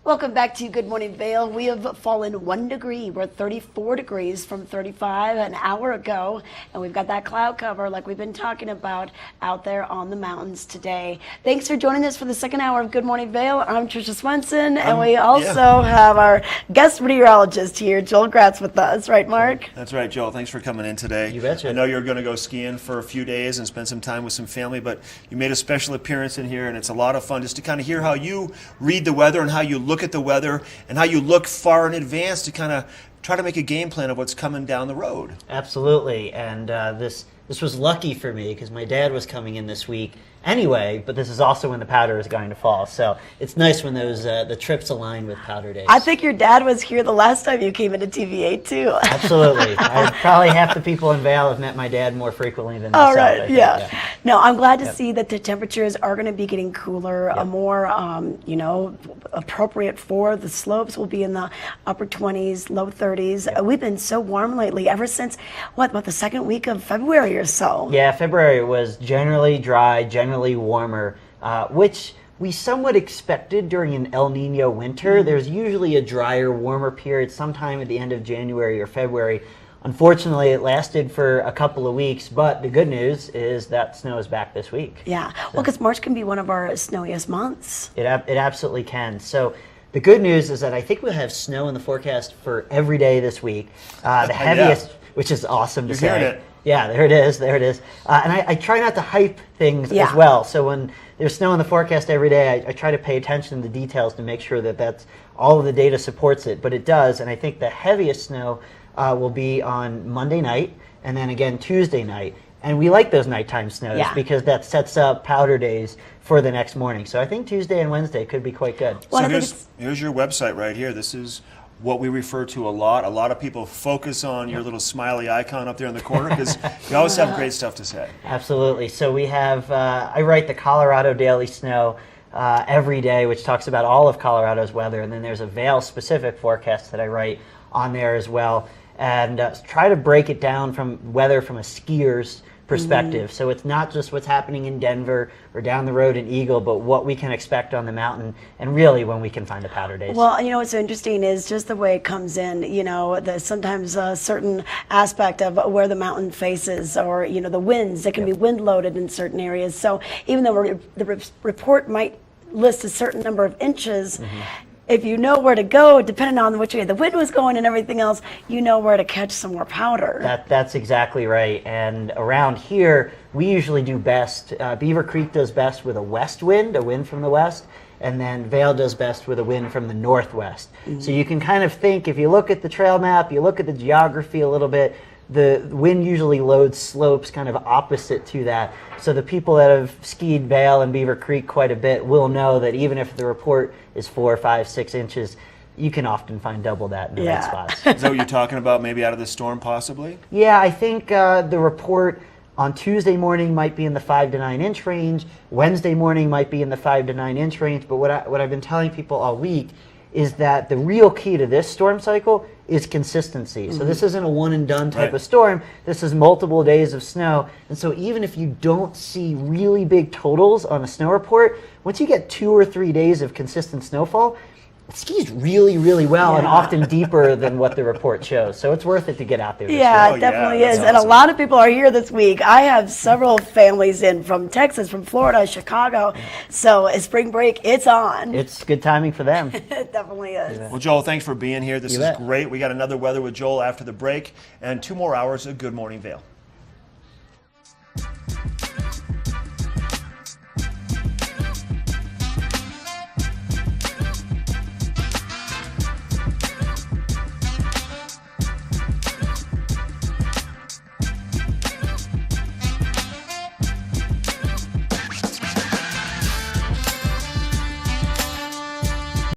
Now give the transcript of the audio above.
Welcome back to Good Morning Vail. We have fallen 1 degree. We're at 34 degrees from 35 an hour ago, and we've got that cloud cover like we've been talking about out there on the mountains today. Thanks for joining us for the second hour of Good Morning Vail. I'm Tricia Swenson, and we also have our guest meteorologist here, Joel Gratz, with us. Right, Mark? That's right, Joel. Thanks for coming in today. You betcha. I know you're going to go skiing for a few days and spend some time with some family, but you made a special appearance in here, and it's a lot of fun just to kind of hear how you read the weather and how you look at the weather and how you look far in advance to kind of try to make a game plan of what's coming down the road. Absolutely, and this was lucky for me because my dad was coming in this week anyway, but this is also when the powder is going to fall. So it's nice when those the trips align with powder days. I think your dad was here the last time you came into TVA too. Absolutely. Probably half the people in Vail have met my dad more frequently than myself. All right, I think. yeah. No, I'm glad to see that the temperatures are going to be getting cooler, more, appropriate for the slopes. Will be in the upper 20s, low 30s. We've been so warm lately, ever since, about the second week of February or so. Yeah, February was generally dry, generally warmer, which we somewhat expected during an El Nino winter. There's usually a drier, warmer period sometime at the end of January or February. Unfortunately, it lasted for a couple of weeks, but the good news is that snow is back this week. Yeah, well, because March can be one of our snowiest months. It absolutely can. So the good news is that I think we'll have snow in the forecast for every day this week. The heaviest, which is awesome to say. You're hearing it. Yeah, there it is. And I try not to hype things as well. So when there's snow in the forecast every day, I try to pay attention to the details to make sure that that's all of the data supports it. But it does, and I think the heaviest snow will be on Monday night and then again Tuesday night. And we like those nighttime snows because that sets up powder days for the next morning. So I think Tuesday and Wednesday could be quite good. So here's your website right here. This is what we refer to a lot. A lot of people focus on your little smiley icon up there in the corner because you always have great stuff to say. Absolutely. So we have, I write the Colorado Daily Snow every day, which talks about all of Colorado's weather. And then there's a Vail-specific forecast that I write on there as well. And try to break it down from weather from a skier's perspective. So it's not just what's happening in Denver or down the road in Eagle, but what we can expect on the mountain and really when we can find the powder days. Well, what's interesting is just the way it comes in, sometimes a certain aspect of where the mountain faces or, the winds, it can be wind loaded in certain areas. So even though the report might list a certain number of inches, if you know where to go, depending on which way the wind was going and everything else, you know where to catch some more powder. That's exactly right. And around here, we usually do best. Beaver Creek does best with a west wind, a wind from the west, and then Vail does best with a wind from the northwest. So you can kind of think, if you look at the trail map, you look at the geography a little bit, the wind usually loads slopes kind of opposite to that. So the people that have skied Vail and Beaver Creek quite a bit will know that even if the report is 4, 5, 6 inches, you can often find double that in the right spots. Is that what you're talking about, maybe out of the storm possibly? Yeah, I think the report on Tuesday morning might be in the 5 to 9 inch range. Wednesday morning might be in the 5 to 9 inch range. But what I've been telling people all week is that the real key to this storm cycle is consistency. So this isn't a one and done type of storm. This is multiple days of snow. And so even if you don't see really big totals on a snow report, once you get 2 or 3 days of consistent snowfall, it skis really, really well and often deeper than what the report shows. So it's worth it to get out there. It definitely is. And a lot of people are here this week. I have several families in from Texas, from Florida, Chicago. So spring break, it's on. It's good timing for them. It definitely is. Well, Joel, thanks for being here. This is great. We got another weather with Joel after the break and 2 more hours of Good Morning Vail.